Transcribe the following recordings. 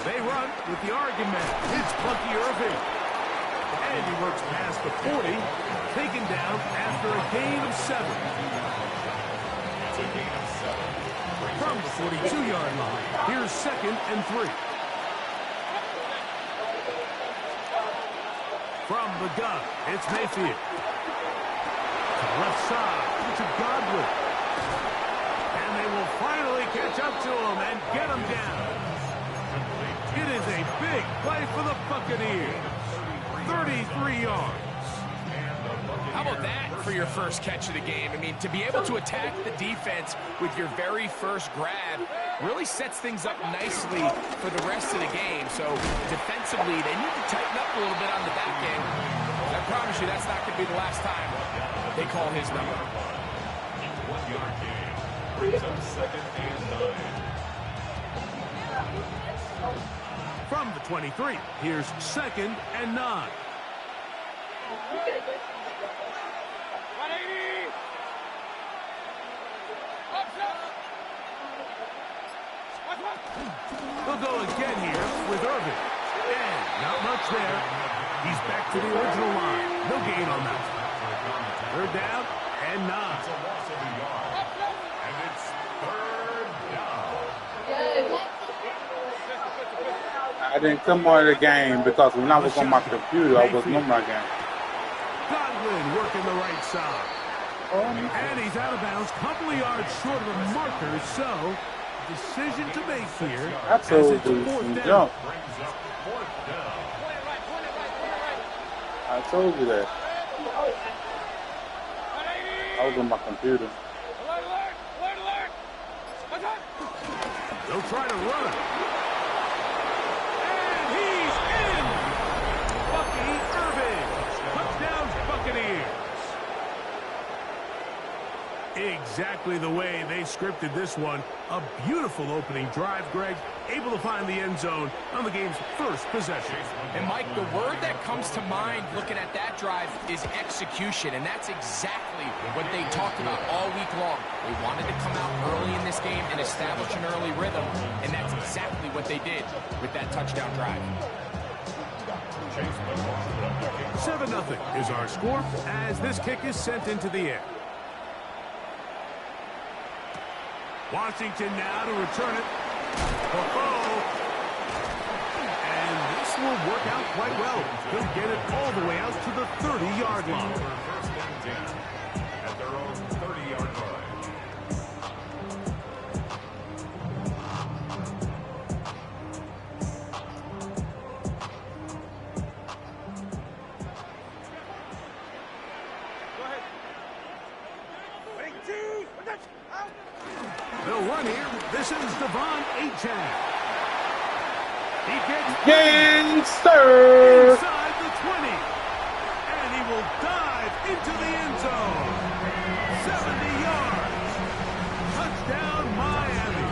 They run with the argument. It's Bucky Irving. And he works past the 40, taken down after a gain of 7. It's a gain of 7. From the 42-yard line, here's 2nd and 3. From the gun, it's Mayfield. To the left side, to Godwin. And they will finally catch up to him and get him down. It is a big play for the Buccaneers. 33 yards. How about that for your first catch of the game? I mean, to be able to attack the defense with your very first grab really sets things up nicely for the rest of the game. So defensively, they need to tighten up a little bit on the back end. I promise you that's not going to be the last time they call his number. 1-yard gain brings up 2nd and 9. From the 23, here's 2nd and 9. They'll go again here with Irving. And not much there. He's back to the original line. No gain on that. 3rd down and 9. It's a loss of a yard. And it's 3rd down. I didn't come on the game because when I was on my computer, I wasn't on my game. Godwin working the right side. And he's out of bounds, couple of yards short of the marker, so decision to make here. I told you, jump. I told you that. I was on my computer. They'll try to run it. And he's in! Bucky Irving. Touchdown, Buccaneers. Exactly the way they scripted this one. A beautiful opening drive, Greg. Able to find the end zone on the game's first possession. And, Mike, the word that comes to mind looking at that drive is execution, and that's exactly what they talked about all week long. They wanted to come out early in this game and establish an early rhythm, and that's exactly what they did with that touchdown drive. 7-0 is our score as this kick is sent into the air. Washington now to return it. And this will work out quite well. He'll get it all the way out to the 30-yard line. First and 10 at their own 30-yard line. They'll run here. This is Devon Achane. He gets Gangster! inside the 20. And he will dive into the end zone. 70 yards. Touchdown, Miami.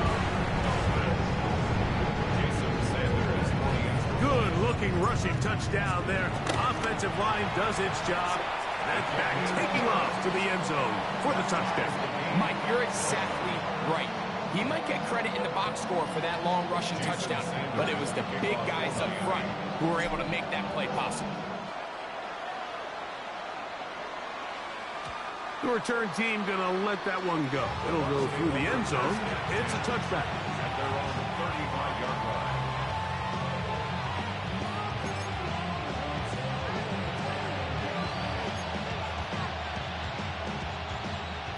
Good-looking rushing touchdown there. Offensive line does its job. That back taking off to the end zone for the touchdown. Mike, you're exactly right. He might get credit in the box score for that long rushing touchdown, but it was the big guys up front who were able to make that play possible. The return team going to let that one go. It'll go through the end zone. It's a touchback. At their own 35-yard line.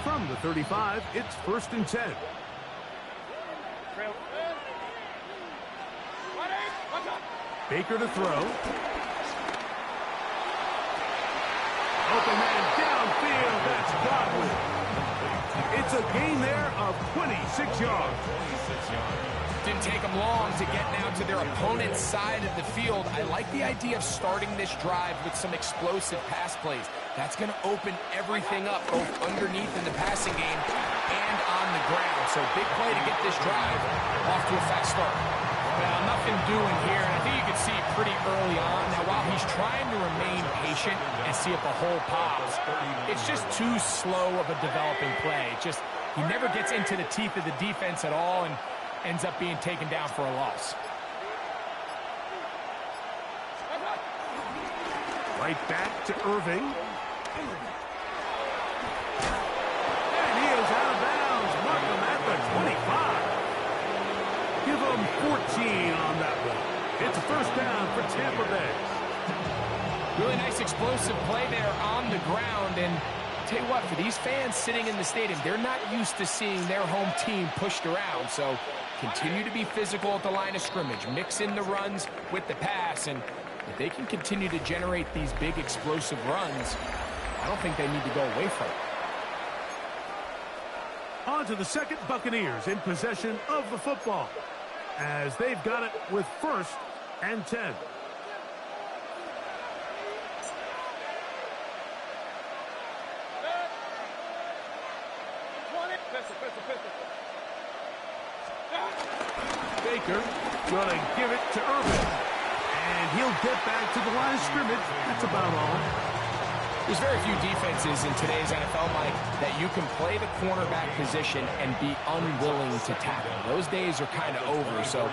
From the 35, it's 1st and 10. Baker to throw. Open man downfield. That's Godwin. It's a gain there of 26 yards. Didn't take them long to get now to their opponent's side of the field. I like the idea of starting this drive with some explosive pass plays. That's going to open everything up, both underneath in the passing game and on the ground. So big play to get this drive off to a fast start. Well, nothing doing here, and I think you can see pretty early on. Now, while he's trying to remain patient and see if the hole pops, it's just too slow of a developing play. He never gets into the teeth of the defense at all and ends up being taken down for a loss. Right back to Irving. And he is out of bounds. Mark him at the 25. Give him 14 on that one. It's a first down for Tampa Bay. Really nice explosive play there on the ground. And I'll tell you what, for these fans sitting in the stadium, they're not used to seeing their home team pushed around. So continue to be physical at the line of scrimmage. Mix in the runs with the pass. And if they can continue to generate these big explosive runs, I don't think they need to go away from it. On to the second, Buccaneers in possession of the football as they've got it with 1st and 10. Baker going to give it to Irvin. And he'll get back to the line of scrimmage. That's about all. There's very few defenses in today's NFL, Mike, that you can play the cornerback position and be unwilling to tackle. Those days are kind of over, so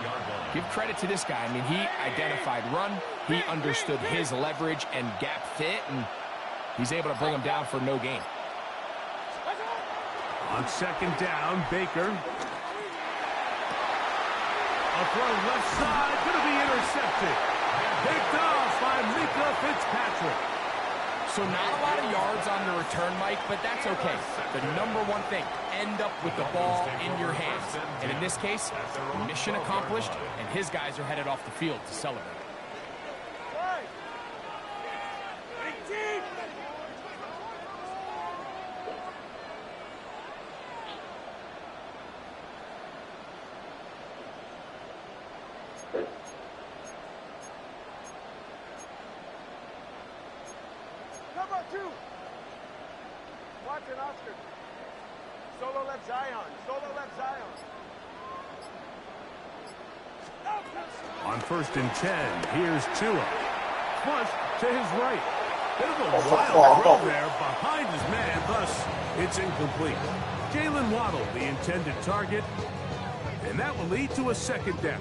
give credit to this guy. I mean, he identified run, he understood his leverage and gap fit, and he's able to bring him down for no gain. On second down, Baker. A throw left side, going to be intercepted. Picked off by Mika Fitzpatrick. So not a lot of yards on the return, Mike, but that's okay. The number one thing, end up with the ball in your hands. And in this case, mission accomplished, and his guys are headed off the field to celebrate. Solo left Zion. Solo left Zion. On 1st and 10, here's Tua. Flush to his right. Bit of a wild throw there behind his man, thus it's incomplete. Jalen Waddle, the intended target, and that will lead to a 2nd down.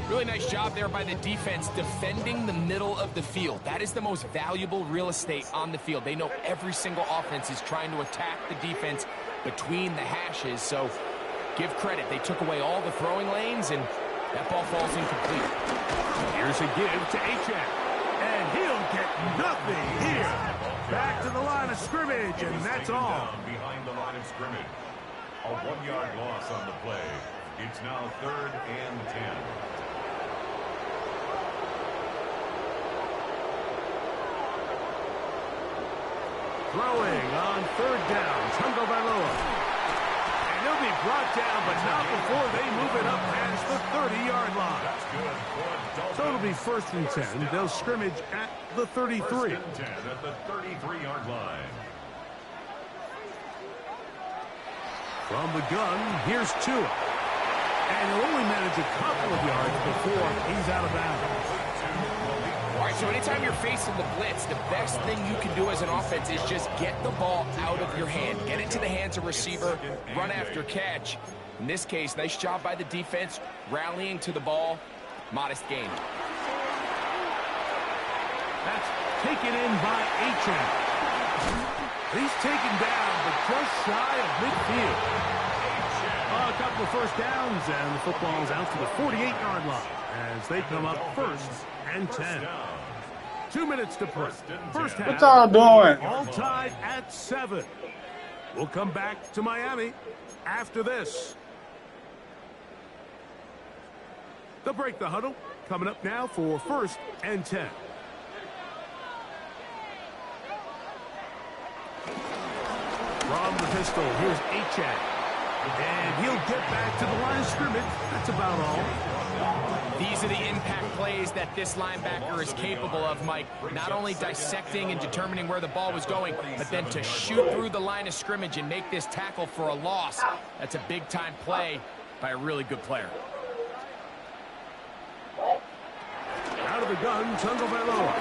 Really nice job there by the defense defending the middle of the field. That is the most valuable real estate on the field. They know every single offense is trying to attack the defense between the hashes, so give credit. They took away all the throwing lanes, and that ball falls incomplete. Here's a give to Achane, and he'll get nothing here. Back to the line of scrimmage, and that's all. Behind the line of scrimmage. A 1-yard loss on the play. It's now 3rd and 10. Throwing on 3rd down, Tungo Bailoa. And he'll be brought down, but not before they move it up past the 30-yard line. That's good. So it'll be 1st and 10. They'll scrimmage at the 33. 1st and 10 at the 33-yard line. From the gun, here's Tua. And he'll only manage a couple of yards before he's out of bounds. All right, so anytime you're facing the blitz, the best thing you can do as an offense is just get the ball out of your hand. Get it to the hands of receiver, run after catch. In this case, nice job by the defense, rallying to the ball, modest gain. That's taken in by Achane. He's taken down, but just shy of midfield. A couple of 1st downs, and the football's out to the 48-yard line as they come up 1st and 10. 2 minutes to play. First half. What y'all doing? All tied at 7. We'll come back to Miami after this. They'll break the huddle. Coming up now for 1st and 10. From the pistol, here's Achane. And he'll get back to the line of scrimmage. That's about all. These are the impact plays that this linebacker is capable of, Mike. Not only dissecting and determining where the ball was going, but then to shoot through the line of scrimmage and make this tackle for a loss. That's a big-time play by a really good player. Out of the gun, Tungo Bailoa.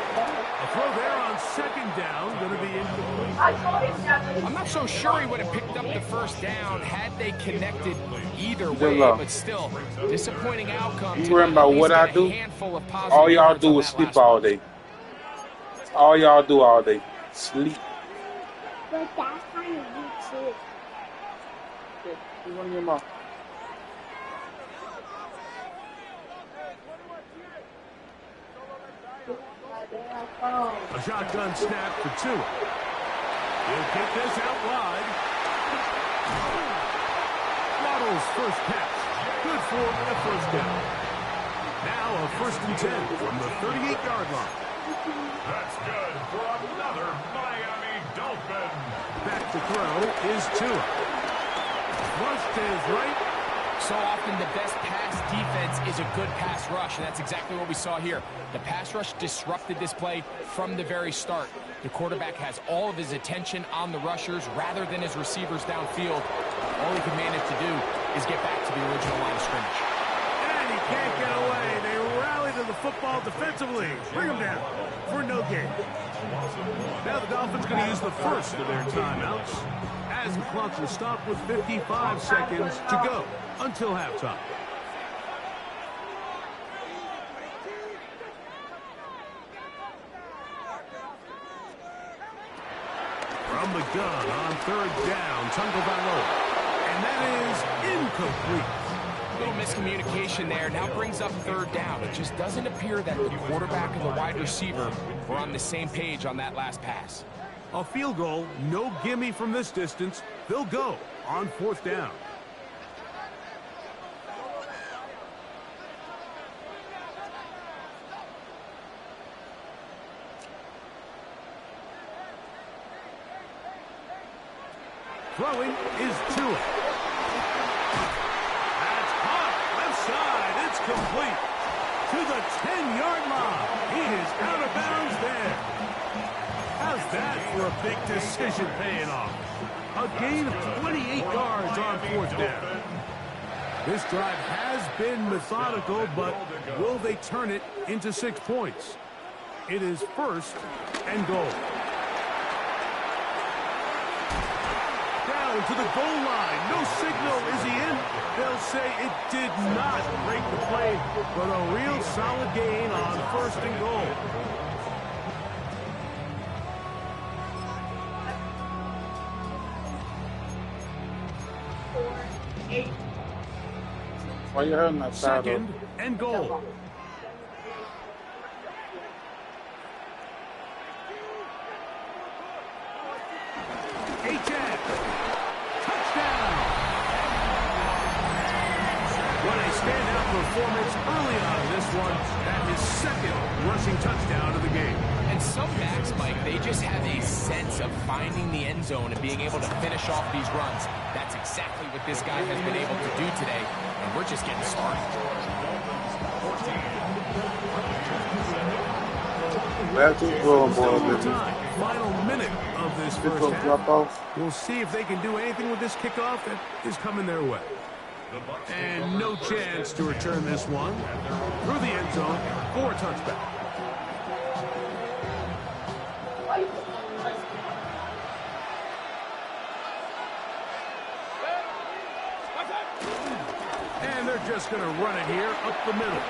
A throw there on 2nd down, going to be incomplete. I'm not so sure he would have picked up the 1st down had they connected either way, but still, disappointing outcome. You worrying about what I do? All y'all do is sleep all day. All y'all do all day. Sleep. But that's kind of you too. You want your mouth. A shotgun snap for Tua. He'll kick this out wide. Waddle's first catch. Good for a first down. Now a 1st and 10 from the 38-yard line. That's good for another Miami Dolphin. Back to throw is Tua. Rushed to his right. So often the best pass defense is a good pass rush, and that's exactly what we saw here. The pass rush disrupted this play from the very start. The quarterback has all of his attention on the rushers rather than his receivers downfield. All he can manage to do is get back to the original line of scrimmage. And he can't get away. They rally to the football defensively. Bring him down for no gain. Now the Dolphins going to use the first of their timeouts as the clock will stop with 55 seconds to go until halftime. From the gun on 3rd down, Tagovailoa. And that is incomplete. Little miscommunication there. Now brings up 3rd down. It just doesn't appear that the quarterback and the wide receiver were on the same page on that last pass. A field goal, no gimme from this distance. They'll go on 4th down. Throwing is Tua. That's hot. Left side. It's complete. To the 10-yard line. He is out of bounds there. How's that for a big decision paying off? A gain of 28 yards on 4th down. This drive has been methodical, but will they turn it into 6 points? It is 1st and goal. Down to the goal line. No signal. Is he in? They'll say it did not break the play, but a real solid gain on 1st and goal. Why you hurting that side? 2nd and goal. Performance early on in this one, and his 2nd rushing touchdown of the game. And some backs, Mike, they just have a sense of finding the end zone and being able to finish off these runs. That's exactly what this guy has been able to do today, and we're just getting started. Final minute of this first half. We'll see if they can do anything with this kickoff that is coming their way. And no chance to return this one through the end zone for a touchback. And they're just going to run it here up the middle.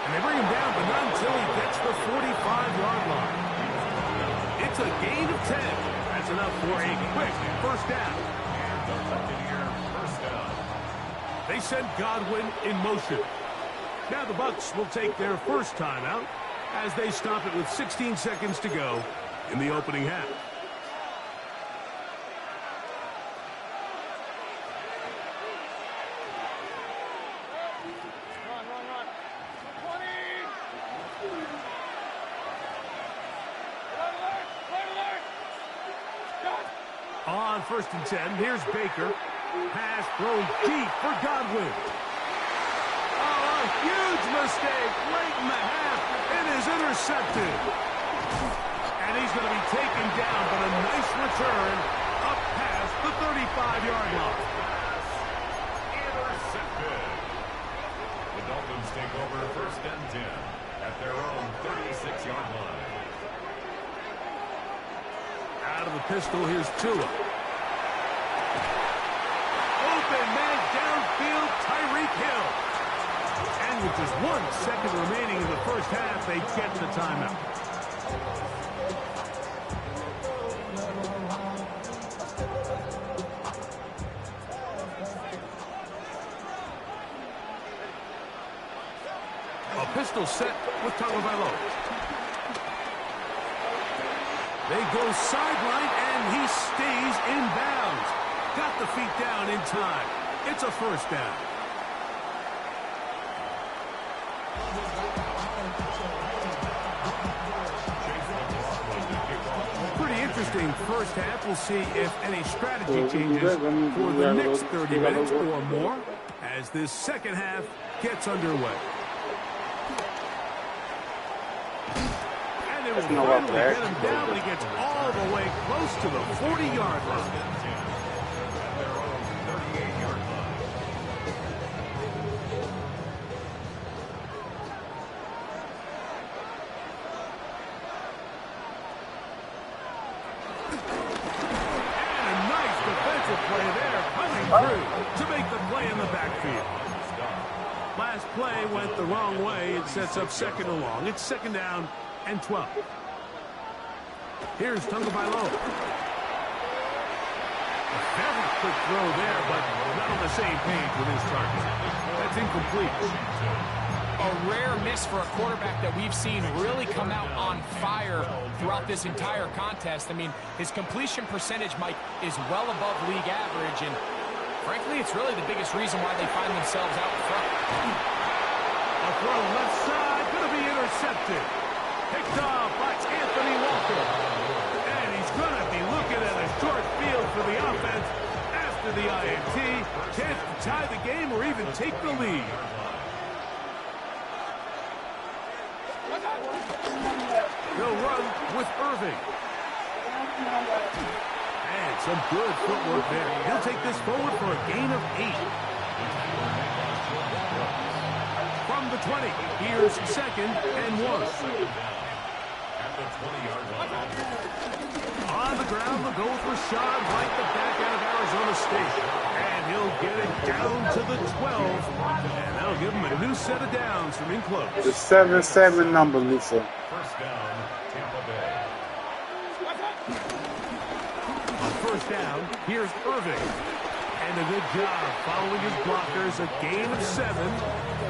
And they bring him down, but not until he gets the 45-yard line. It's a gain of 10. That's enough for a quick 1st down. They send Godwin in motion. Now the Bucs will take their first timeout as they stop it with 16 seconds to go in the opening half. On 1st and 10, here's Baker. Pass thrown deep for Godwin. Oh, a huge mistake late in the half. It is intercepted. And he's going to be taken down, but a nice return up past the 35-yard line. Intercepted. The Dolphins take over 1st and 10 at their own 36-yard line. Out of the pistol, here's Tua. Open man downfield, Tyreek Hill. And with just 1 second remaining in the first first half, they get the timeout. A pistol set with Tagovailoa. They go sideline, and he stays in bounds. Got the feet down in time. It's a first down. Pretty interesting first half. We'll see if any strategy changes for the next 30 minutes or more as this second half gets underway. And they will finally get him down when he gets all the way close to the 40-yard line. Play there, coming through to make the play in the backfield. Last play went the wrong way. It sets up second and long. It's second down and 12. Here's Tagovailoa. A very quick throw there, but not on the same page with his target. That's incomplete. A rare miss for a quarterback that we've seen really come out on fire throughout this entire contest. I mean, his completion percentage, Mike, is well above league average, and frankly, it's really the biggest reason why they find themselves out front. A throw left side, going to be intercepted. Picked off by Anthony Walker. And he's going to be looking at a short field for the offense after the INT. Chance to tie the game or even take the lead. They'll run with Irving. And some good footwork there. He'll take this forward for a gain of 8. From the 20, here's second and 1. At the 20-yard line. On the ground, they'll go with Rashad White, the back out of Arizona State. And he'll get it down to the 12. And that'll give him a new set of downs from in close. The 7-7 number, Lisa. First down, Tampa Bay. On first down, here's Irving. And a good job following his blockers. A gain of 7.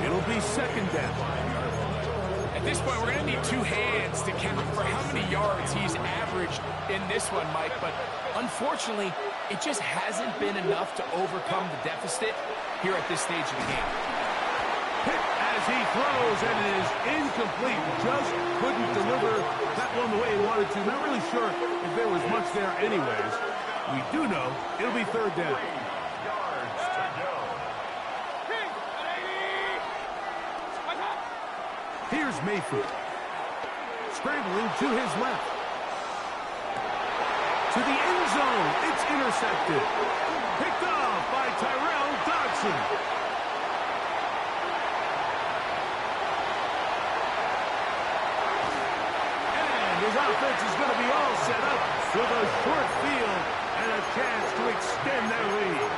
It'll be second down. At this point, we're going to need 2 hands to count for how many yards he's averaged in this one, Mike. But unfortunately, it just hasn't been enough to overcome the deficit here at this stage of the game. Hit as he throws, and it is incomplete. Just couldn't deliver that one the way he wanted to. Not really sure if there was much there anyways. We do know it'll be third down. Here's Mayfield. Scrambling to his left. To the end zone. It's intercepted. Picked off by Tyrell Dodson. And his offense is going to be all set up with a short field and a chance to extend their lead.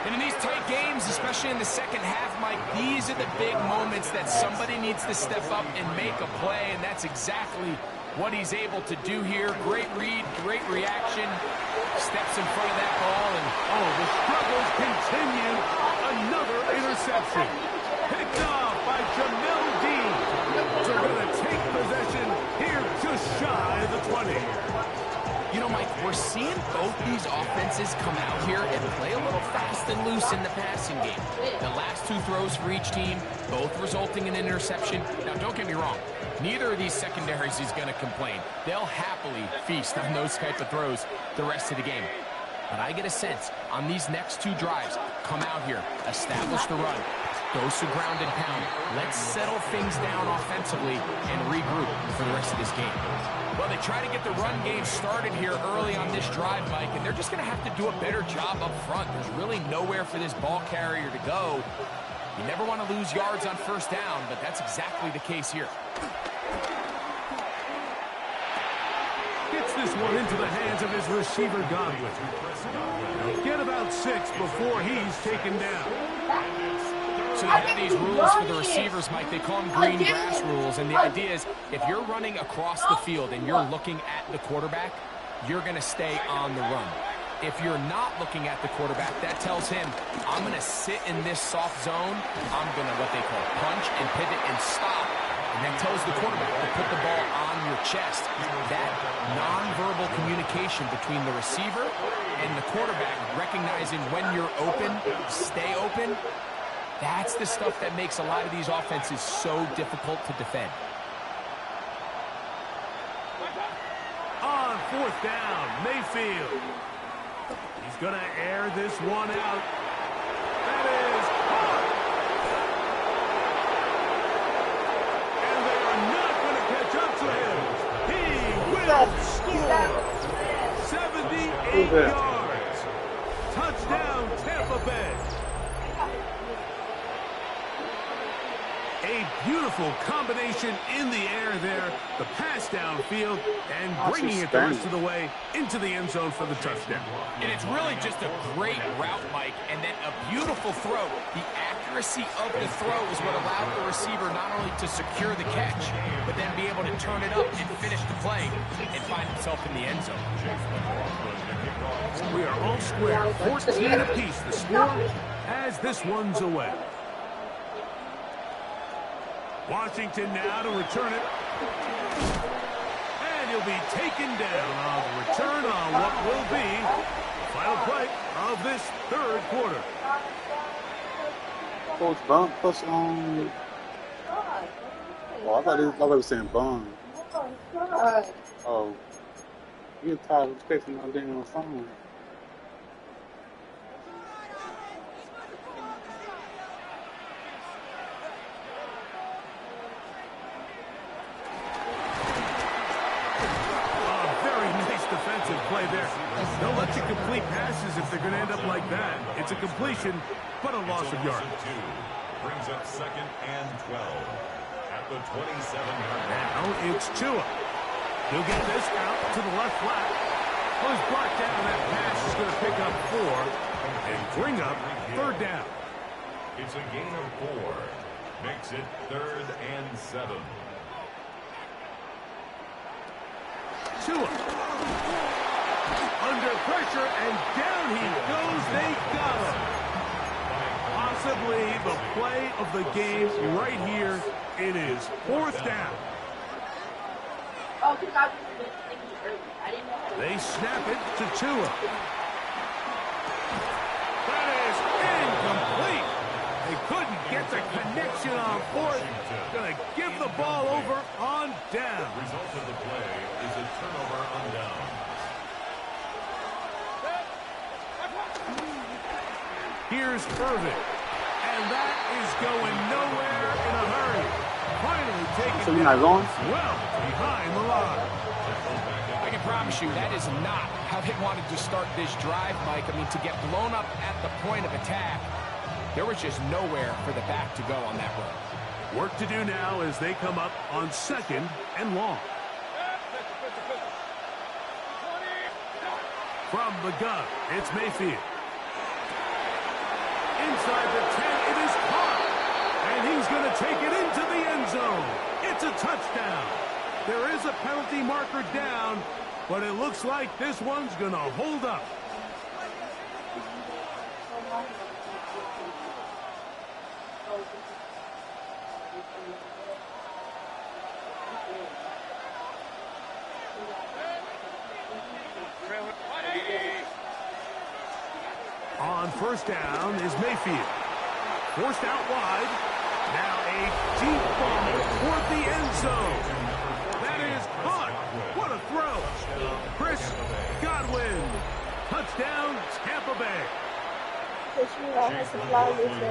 And in these tight games, especially in the second half, Mike, these are the big moments that somebody needs to step up and make a play, and that's exactly what he's able to do here. Great read, great reaction, steps in front of that ball, and the struggles continue. Another interception. Picked off by Jamel Dean. They're going to take possession here just shy of the 20. you know, Mike, we're seeing both these offenses come out here and play a little fast and loose in the passing game. The last 2 throws for each team, both resulting in an interception. Now, don't get me wrong. Neither of these secondaries is going to complain. They'll happily feast on those type of throws the rest of the game. But I get a sense on these next 2 drives, come out here, establish the run, go some ground and pound. Let's settle things down offensively and regroup for the rest of this game. Well, they try to get the run game started here early on this drive, Mike, and they're just going to have to do a better job up front. There's really nowhere for this ball carrier to go. You never want to lose yards on first down, but that's exactly the case here. Gets this one into the hands of his receiver, Godwin. Get about 6 before he's taken down. So you have these rules for the receivers, Mike. They call them green grass rules. And the idea is if you're running across the field and you're looking at the quarterback, you're going to stay on the run. If you're not looking at the quarterback, that tells him, I'm going to sit in this soft zone. I'm going to, what they call, punch and pivot and stop. And that tells the quarterback to put the ball on your chest. That nonverbal communication between the receiver and the quarterback, recognizing when you're open, stay open, that's the stuff that makes a lot of these offenses so difficult to defend. On fourth down, Mayfield. He's going to air this one out. That is hard. And they are not going to catch up to him. He will score. 78 yards. Touchdown, Tampa Bay. A beautiful combination in the air there. The pass downfield and bringing it the rest of the way into the end zone for the touchdown. And it's really just a great route, Mike, and then a beautiful throw. The accuracy of the throw is what allowed the receiver not only to secure the catch, but then be able to turn it up and finish the play and find himself in the end zone. We are all square, 14 apiece the score as this one's away. Washington now to return it. And he'll be taken down on the return on what will be the final play of this third quarter. Coach Bun plus oh, I thought they were saying Bun. Oh, you tired of expecting my damn phone. Play there. They'll let you complete passes if they're going to end up like that. It's a completion, but a loss of yards. Brings up 2nd and 12 at the 27-yard line. Now it's Tua. He'll get this out to the left flat. Well, he's brought down. That pass is going to pick up 4 and bring up 3rd down. It's a gain of 4. Makes it 3rd and 7. Tua. Under pressure, and down he goes. They got him. Possibly the play of the game right here. It is 4th down. They snap it to Tua. That is incomplete. They couldn't get the connection on 4th. Going to give the ball over on down. The result of the play is a turnover on down. Here's Irvin, and that is going nowhere in a hurry. Finally taking so you're not going? Well behind the line. I can promise you that is not how they wanted to start this drive, Mike. I mean, to get blown up at the point of attack, there was just nowhere for the back to go on that run. Work to do now as they come up on 2nd and long. From the gun, it's Mayfield. Inside the 10, it is caught. And he's going to take it into the end zone. It's a touchdown. There is a penalty marker down, but it looks like this one's going to hold up. On 1st down is Mayfield. Forced out wide. Now a deep ball toward the end zone. That is caught. What a throw. Chris Godwin. Touchdown, Tampa Bay.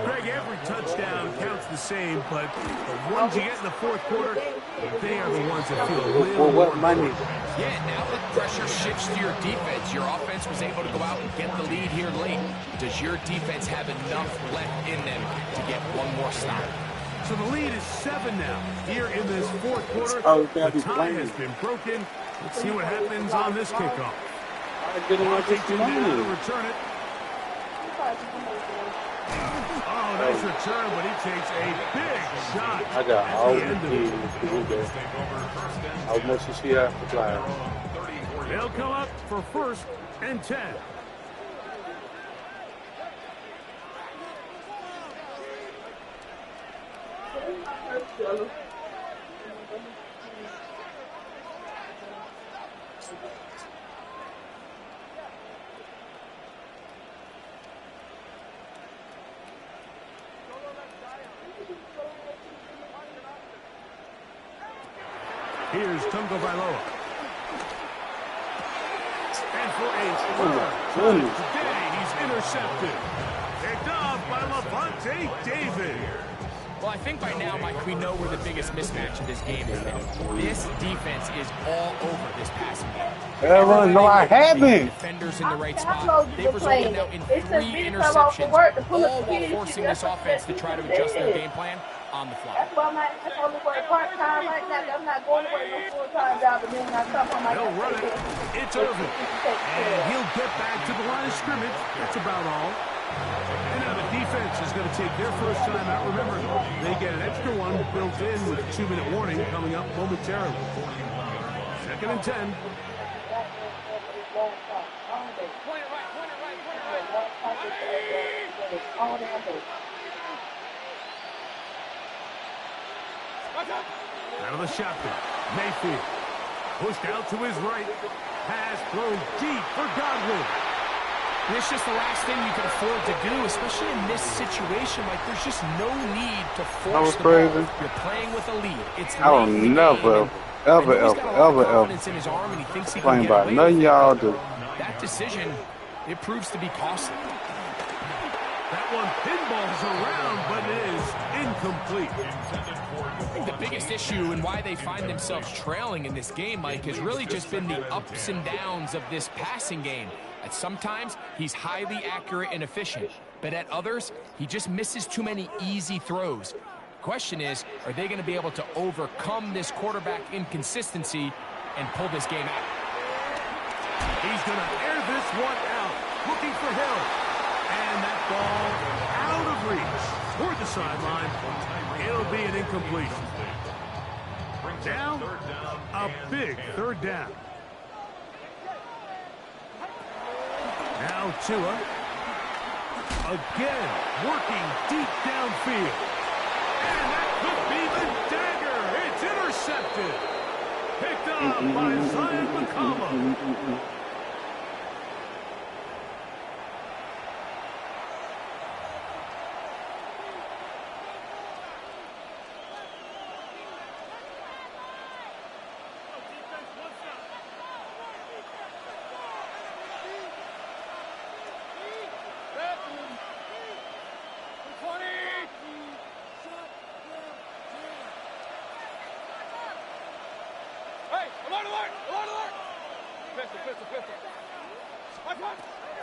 Greg, every touchdown counts the same, but the ones you get in the 4th quarter, they are the ones that feel a little Well, what more money? Yeah, now the pressure shifts to your defense. Your offense was able to go out and get the lead here late. Does your defense have enough left in them to get one more stop? So the lead is 7 now. Here in this 4th quarter, the tie has been broken. Let's see what happens on this kickoff. Washington now to return it. Oh, nice return, but he takes a big shot. I got at all the the end of keys it. to do that. How much does she have to fly? They'll come up for 1st and 10. Here's Tungo Bailoa. And for a third time today, he's intercepted. Picked off by Levante David. Well, I think by now, Mike, we know where the biggest mismatch of this game is. This defense is all over this passing game. Evan, no, I haven't. Defenders in the right spot. They've resulted now in 3 interceptions, all while forcing this offense to try to adjust their game plan on the fly. That's why I'm only working part-time right now. I'm not going to work no full-time job, and then when I come home, I They'll run it. It's Irvin. And he'll get back to the line of scrimmage. That's about all. And now the defense is going to take their first time out. Remember, they get an extra one built in with a 2-minute warning coming up momentarily. 2nd and 10. Out of the shotgun, Mayfield pushed out to his right. Pass thrown deep for Godwin. And it's just the last thing you can afford to do, especially in this situation. Like, there's just no need to force the ball. You're playing with a lead. It's I don't never, ever in his arm, and he thinks he playing can get by away none with y'all it. do. That decision, it proves to be costly. That one pinballs around, but it is incomplete. I think the biggest issue and why they find themselves trailing in this game, Mike, has really just been the ups and downs of this passing game. At sometimes, he's highly accurate and efficient, but at others, he just misses too many easy throws. Question is, are they going to be able to overcome this quarterback inconsistency and pull this game out? He's going to air this one out, looking for Hill. And that ball out of reach toward the sideline. It'll be an incompletion. Down, a big 3rd down. Now Tua, again, working deep downfield. And that could be the dagger. It's intercepted. Picked up by Zion McCollum.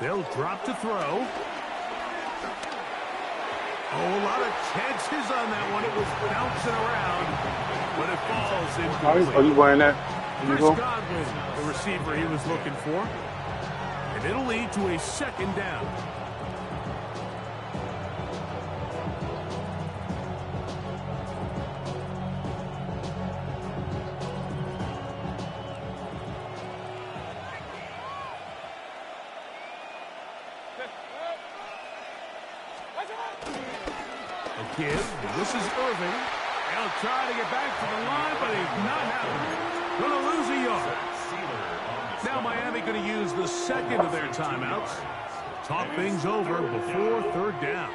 They'll drop to throw. Oh, a lot of chances on that one. It was bouncing around, but it falls in. Are you wearing that? Chris Godwin, the receiver he was looking for. And it'll lead to a 2nd down. This is Irving. He'll try to get back to the line, but he's not happening. Going to lose a yard. Now Miami going to use the 2nd of their timeouts. Talk things over before 3rd down.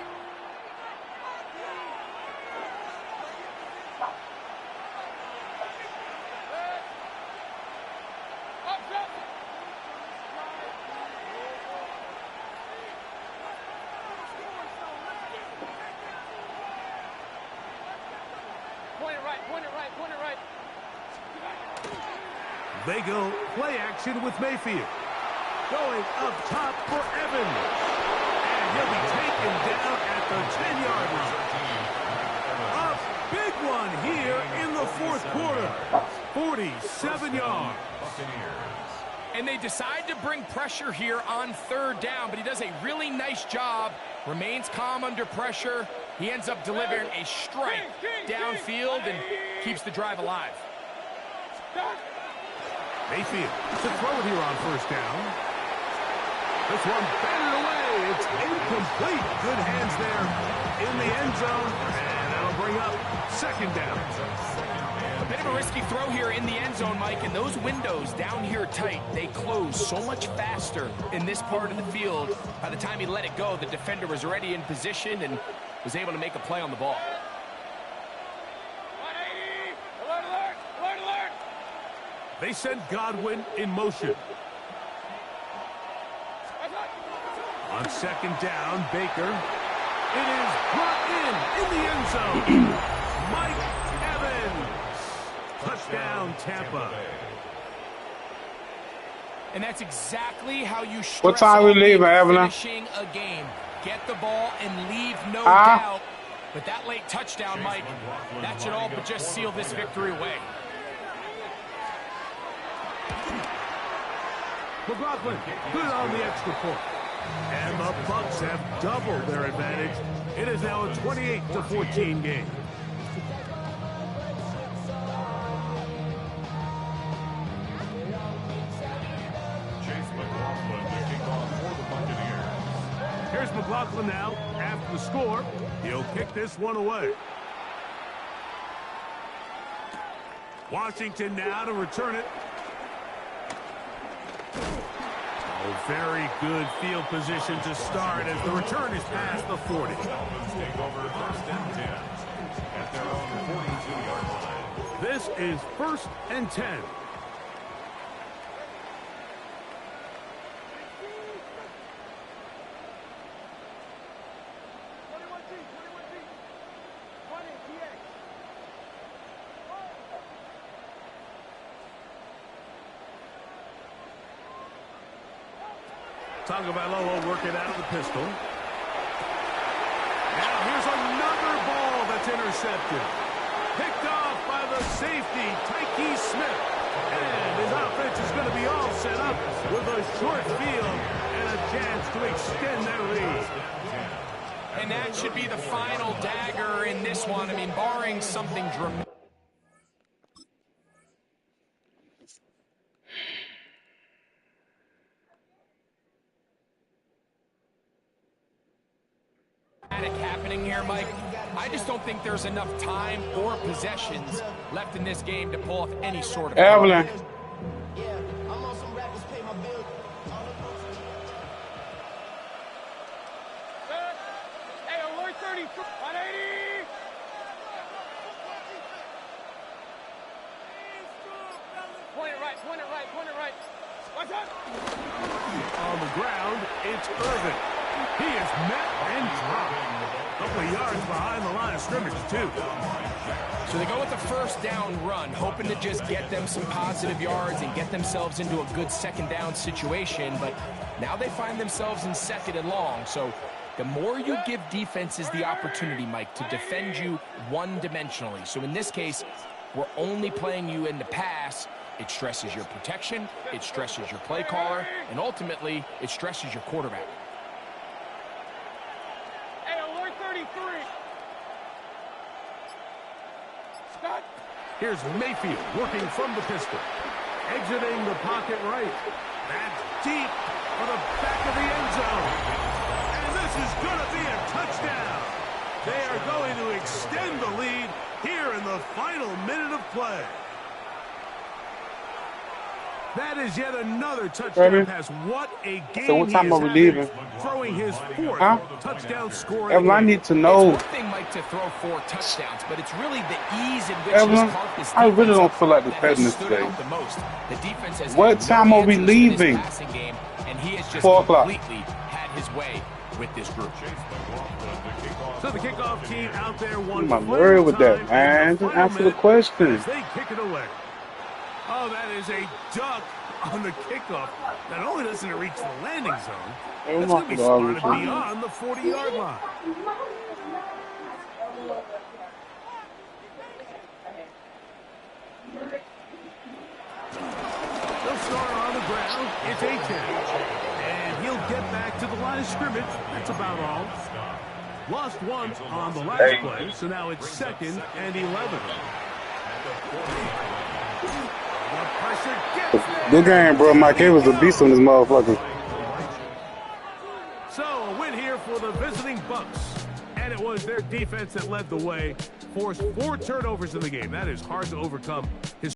They go play action with Mayfield. Going up top for Evans. And he'll be taken down at the 10-yard line. A big one here in the 4th quarter. 47 yards. And they decide to bring pressure here on 3rd down, but he does a really nice job. Remains calm under pressure. He ends up delivering a strike downfield and keeps the drive alive. Mayfield to throw it here on first down. This one batted away. It's incomplete. Good hands there in the end zone. And that'll bring up second down. A bit of a risky throw here in the end zone, Mike, and those windows down here tight, they close so much faster in this part of the field. By the time he let it go, the defender was already in position and was able to make a play on the ball. Alert, alert, alert, alert. They send Godwin in motion. On second down, Baker. It is brought in the end zone. Mike Evans. Touchdown, Tampa. And that's exactly how you stress What time we leaving, Evelyn? finishing a game. Get the ball and leave no doubt. But that late touchdown, Mike, that should all but just seal this victory away. McLaughlin good on the extra point. And the Bucs have doubled their advantage. It is now a 28-14 game. Here's McLaughlin now. After the score, he'll kick this one away. Washington now to return it. Oh, very good field position to start as the return is past the 40. Take over first and 10 at their own 42-yard line. This is first and 10. Tagovailoa working out of the pistol. Now here's another ball that's intercepted. Picked off by the safety, Tyke Smith. And his offense is going to be all set up with a short field and a chance to extend their lead. And that should be the final dagger in this one. I mean, barring something dramatic. Happening here, Mike. I just don't think there's enough time or possessions left in this game to pull off any sort of Evelyn. Yeah, I'm on some rappers pay my bill. Hey, alert 33. 180. Point it right, point it right, point it right. What's up? On the ground, it's Irvin. He is met and dropped. A couple of yards behind the line of scrimmage, too. So they go with the first down run, hoping to just get them some positive yards and get themselves into a good second down situation. But now they find themselves in second and long. So the more you give defenses the opportunity, Mike, to defend you one-dimensionally. So in this case, we're only playing you in the pass. It stresses your protection, it stresses your play caller, and ultimately, it stresses your quarterback. Hey, alert 33. Scott. Here's Mayfield working from the pistol. Exiting the pocket right. That's deep for the back of the end zone. And this is going to be a touchdown. They are going to extend the lead here in the final minute of play. That is yet another touchdown pass. What a game. So what time are we leaving? Throwing his fourth touchdown score. Evelyn, I need to know. It's one thing, Mike, to throw 4 touchdowns, but it's really the ease in which Evelyn, he's caught this I really defense don't feel like that has defending this stood today. out the most. The defense has What had no time are we answers to this leaving? passing game, and he has just 4 o'clock. completely had his way with this group. So the kickoff team out there one. I'm not worried with that, man. Just answer the question. As they kick it away. Oh, that is a duck on the kickoff. Not only doesn't it reach the landing zone, it's going to be spotted beyond the 40-yard line. They'll start on the ground. It's A-10. And he'll get back to the line of scrimmage. That's about all. Lost one on the last play, so now it's 2nd and 11. The pressure gets there. Good game, bro. Mike K was a beast on this motherfucker. So a win here for the visiting Bucks. And it was their defense that led the way. Forced 4 turnovers in the game. That is hard to overcome.